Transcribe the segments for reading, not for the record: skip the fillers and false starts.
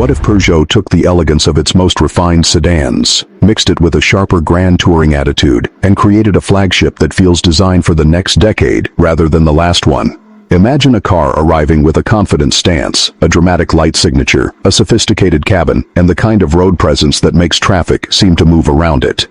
What if Peugeot took the elegance of its most refined sedans, mixed it with a sharper grand touring attitude, and created a flagship that feels designed for the next decade rather than the last one? Imagine a car arriving with a confident stance, a dramatic light signature, a sophisticated cabin, and the kind of road presence that makes traffic seem to move around it.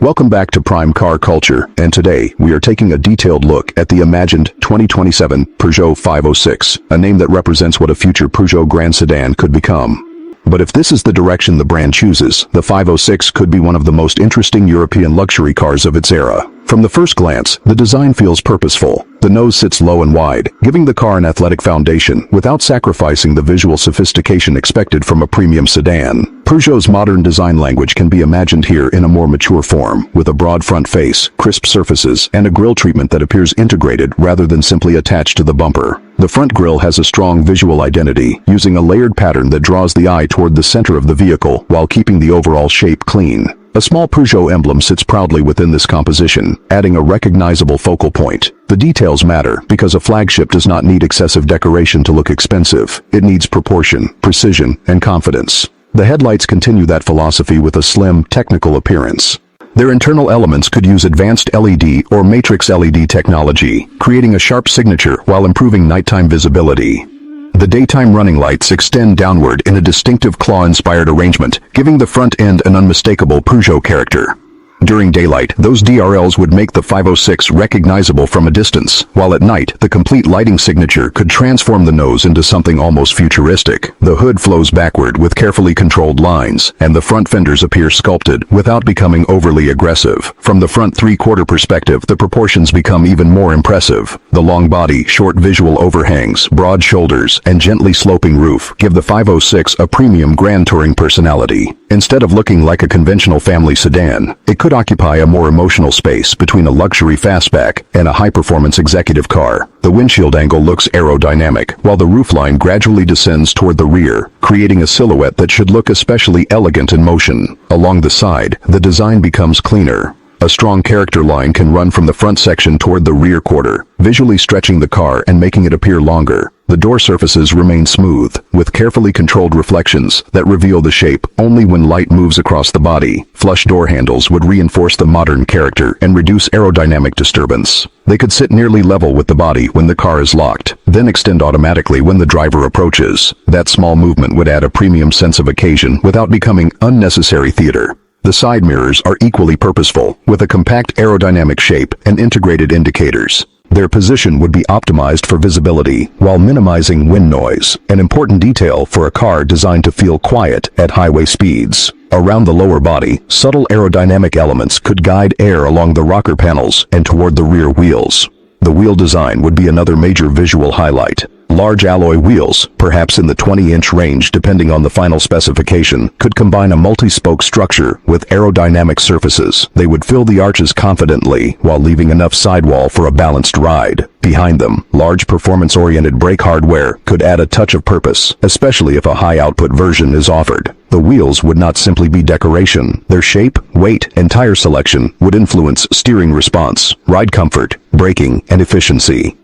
Welcome back to Prime Car Culture, and today we are taking a detailed look at the imagined 2027 Peugeot 506, a name that represents what a future Peugeot Grand Sedan could become. But if this is the direction the brand chooses, the 506 could be one of the most interesting European luxury cars of its era. From the first glance, the design feels purposeful. The nose sits low and wide, giving the car an athletic foundation without sacrificing the visual sophistication expected from a premium sedan. Peugeot's modern design language can be imagined here in a more mature form, with a broad front face, crisp surfaces, and a grille treatment that appears integrated rather than simply attached to the bumper. The front grille has a strong visual identity, using a layered pattern that draws the eye toward the center of the vehicle while keeping the overall shape clean. A small Peugeot emblem sits proudly within this composition, adding a recognizable focal point. The details matter because a flagship does not need excessive decoration to look expensive. It needs proportion, precision, and confidence. The headlights continue that philosophy with a slim, technical appearance. Their internal elements could use advanced LED or matrix LED technology, creating a sharp signature while improving nighttime visibility. The daytime running lights extend downward in a distinctive claw-inspired arrangement, giving the front end an unmistakable Peugeot character. During daylight, those DRLs would make the 506 recognizable from a distance, while at night, the complete lighting signature could transform the nose into something almost futuristic. The hood flows backward with carefully controlled lines, and the front fenders appear sculpted without becoming overly aggressive. From the front three-quarter perspective, the proportions become even more impressive. The long body, short visual overhangs, broad shoulders, and gently sloping roof give the 506 a premium grand touring personality. Instead of looking like a conventional family sedan, it could occupy a more emotional space between a luxury fastback and a high-performance executive car. The windshield angle looks aerodynamic, while the roofline gradually descends toward the rear, creating a silhouette that should look especially elegant in motion. Along the side, the design becomes cleaner. A strong character line can run from the front section toward the rear quarter, visually stretching the car and making it appear longer. The door surfaces remain smooth, with carefully controlled reflections that reveal the shape only when light moves across the body. Flush door handles would reinforce the modern character and reduce aerodynamic disturbance. They could sit nearly level with the body when the car is locked, then extend automatically when the driver approaches. That small movement would add a premium sense of occasion without becoming unnecessary theater. The side mirrors are equally purposeful, with a compact aerodynamic shape and integrated indicators. Their position would be optimized for visibility while minimizing wind noise, an important detail for a car designed to feel quiet at highway speeds. Around the lower body, subtle aerodynamic elements could guide air along the rocker panels and toward the rear wheels. The wheel design would be another major visual highlight. Large alloy wheels, perhaps in the 20-inch range depending on the final specification, could combine a multi-spoke structure with aerodynamic surfaces. They would fill the arches confidently while leaving enough sidewall for a balanced ride. Behind them, large performance-oriented brake hardware could add a touch of purpose, especially if a high-output version is offered. The wheels would not simply be decoration. Their shape, weight, and tire selection would influence steering response, ride comfort, braking, and efficiency.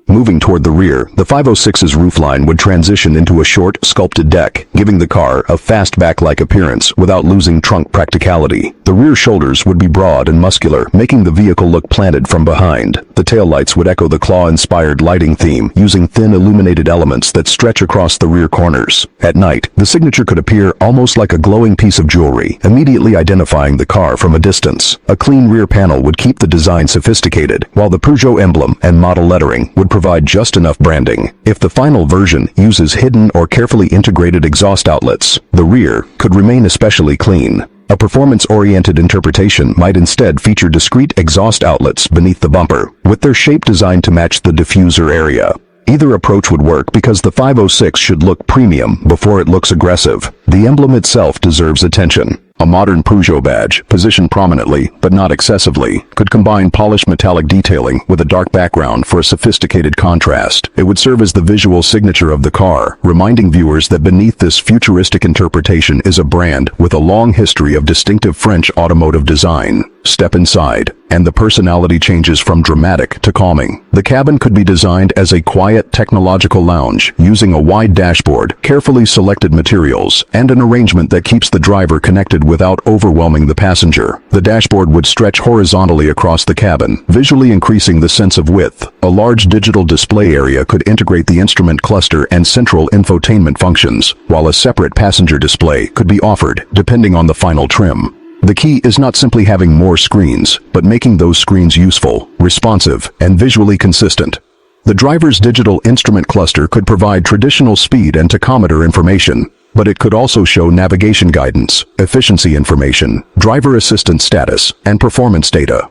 Moving toward the rear, the 506's roofline would transition into a short, sculpted deck, giving the car a fastback-like appearance without losing trunk practicality. The rear shoulders would be broad and muscular, making the vehicle look planted from behind. The taillights would echo the claw-inspired lighting theme, using thin illuminated elements that stretch across the rear corners. At night, the signature could appear almost like a glowing piece of jewelry, immediately identifying the car from a distance. A clean rear panel would keep the design sophisticated, while the Peugeot emblem and model lettering would provide just enough branding. If the final version uses hidden or carefully integrated exhaust outlets, the rear could remain especially clean. A performance-oriented interpretation might instead feature discrete exhaust outlets beneath the bumper, with their shape designed to match the diffuser area. Either approach would work because the 506 should look premium before it looks aggressive. The emblem itself deserves attention. A modern Peugeot badge, positioned prominently, but not excessively, could combine polished metallic detailing with a dark background for a sophisticated contrast. It would serve as the visual signature of the car, reminding viewers that beneath this futuristic interpretation is a brand with a long history of distinctive French automotive design. Step inside, and the personality changes from dramatic to calming. The cabin could be designed as a quiet technological lounge, using a wide dashboard, carefully selected materials, and an arrangement that keeps the driver connected without overwhelming the passenger. The dashboard would stretch horizontally across the cabin, visually increasing the sense of width. A large digital display area could integrate the instrument cluster and central infotainment functions, while a separate passenger display could be offered, depending on the final trim. The key is not simply having more screens, but making those screens useful, responsive, and visually consistent. The driver's digital instrument cluster could provide traditional speed and tachometer information, but it could also show navigation guidance, efficiency information, driver assistance status, and performance data.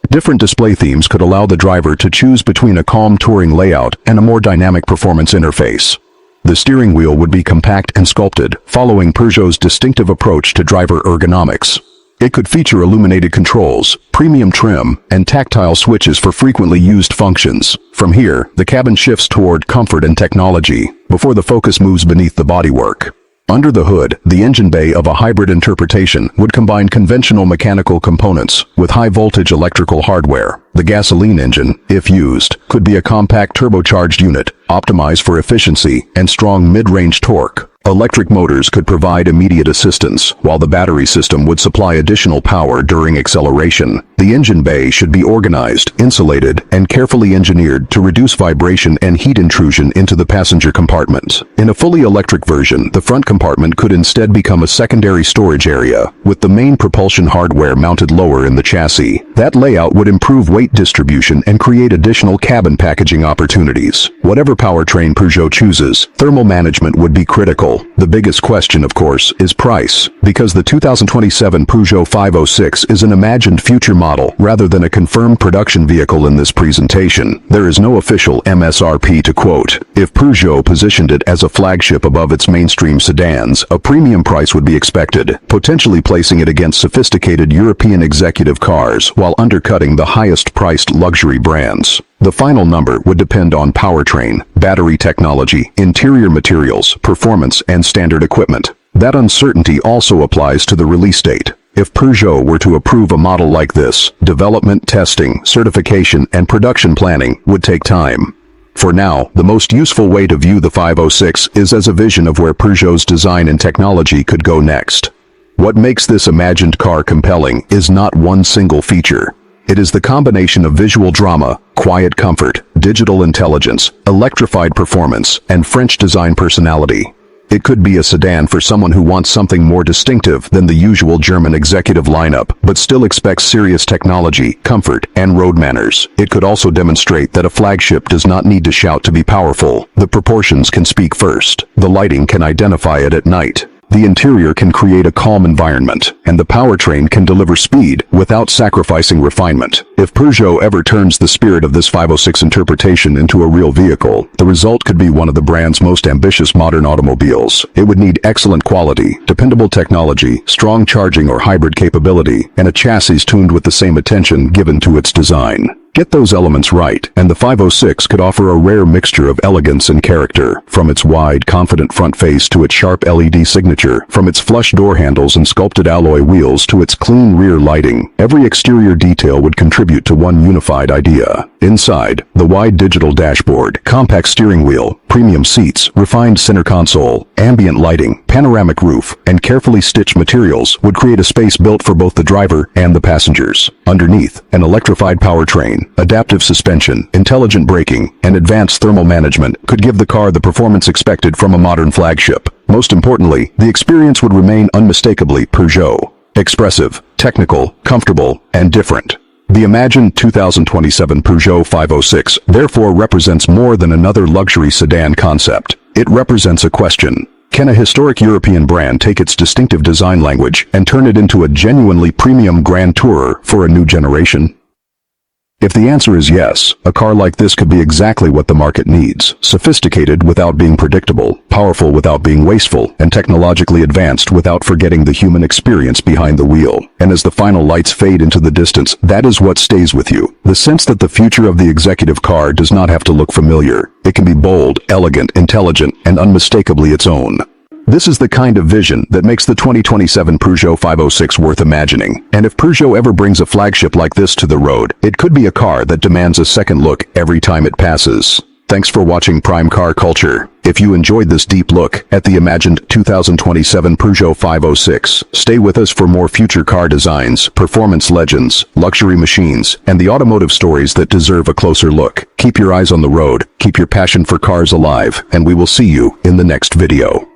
Different display themes could allow the driver to choose between a calm touring layout and a more dynamic performance interface. The steering wheel would be compact and sculpted, following Peugeot's distinctive approach to driver ergonomics. It could feature illuminated controls, premium trim, and tactile switches for frequently used functions. From here, the cabin shifts toward comfort and technology, before the focus moves beneath the bodywork. Under the hood, the engine bay of a hybrid interpretation would combine conventional mechanical components with high-voltage electrical hardware. The gasoline engine, if used, could be a compact turbocharged unit, optimized for efficiency and strong mid-range torque. Electric motors could provide immediate assistance, while the battery system would supply additional power during acceleration. The engine bay should be organized, insulated, and carefully engineered to reduce vibration and heat intrusion into the passenger compartment. In a fully electric version, the front compartment could instead become a secondary storage area, with the main propulsion hardware mounted lower in the chassis. That layout would improve weight distribution and create additional cabin packaging opportunities. Whatever powertrain Peugeot chooses, thermal management would be critical. The biggest question, of course, is price. Because the 2027 Peugeot 506 is an imagined future model rather than a confirmed production vehicle in this presentation, there is no official MSRP to quote. If Peugeot positioned it as a flagship above its mainstream sedans, a premium price would be expected, potentially placing it against sophisticated European executive cars while undercutting the highest-priced luxury brands. The final number would depend on powertrain, battery technology, interior materials, performance, and standard equipment. That uncertainty also applies to the release date. If Peugeot were to approve a model like this, development, testing, certification, and production planning would take time. For now, the most useful way to view the 506 is as a vision of where Peugeot's design and technology could go next. What makes this imagined car compelling is not one single feature. It is the combination of visual drama, quiet comfort, digital intelligence, electrified performance, and French design personality. It could be a sedan for someone who wants something more distinctive than the usual German executive lineup, but still expects serious technology, comfort, and road manners. It could also demonstrate that a flagship does not need to shout to be powerful. The proportions can speak first. The lighting can identify it at night. The interior can create a calm environment, and the powertrain can deliver speed without sacrificing refinement. If Peugeot ever turns the spirit of this 506 interpretation into a real vehicle, the result could be one of the brand's most ambitious modern automobiles. It would need excellent quality, dependable technology, strong charging or hybrid capability, and a chassis tuned with the same attention given to its design. Get those elements right, and the 506 could offer a rare mixture of elegance and character, from its wide, confident front face to its sharp LED signature, from its flush door handles and sculpted alloy wheels to its clean rear lighting. Every exterior detail would contribute to one unified idea. Inside, the wide digital dashboard, compact steering wheel, premium seats, refined center console, ambient lighting, panoramic roof, and carefully stitched materials would create a space built for both the driver and the passengers. Underneath, an electrified powertrain, adaptive suspension, intelligent braking, and advanced thermal management could give the car the performance expected from a modern flagship. Most importantly, the experience would remain unmistakably Peugeot. Expressive, technical, comfortable, and different. The imagined 2027 Peugeot 506 therefore represents more than another luxury sedan concept. It represents a question. Can a historic European brand take its distinctive design language and turn it into a genuinely premium grand tourer for a new generation? If the answer is yes, a car like this could be exactly what the market needs. Sophisticated without being predictable, powerful without being wasteful, and technologically advanced without forgetting the human experience behind the wheel. And as the final lights fade into the distance, that is what stays with you. The sense that the future of the executive car does not have to look familiar. It can be bold, elegant, intelligent, and unmistakably its own. This is the kind of vision that makes the 2027 Peugeot 506 worth imagining. And if Peugeot ever brings a flagship like this to the road, it could be a car that demands a second look every time it passes. Thanks for watching Prime Car Culture. If you enjoyed this deep look at the imagined 2027 Peugeot 506, stay with us for more future car designs, performance legends, luxury machines, and the automotive stories that deserve a closer look. Keep your eyes on the road, keep your passion for cars alive, and we will see you in the next video.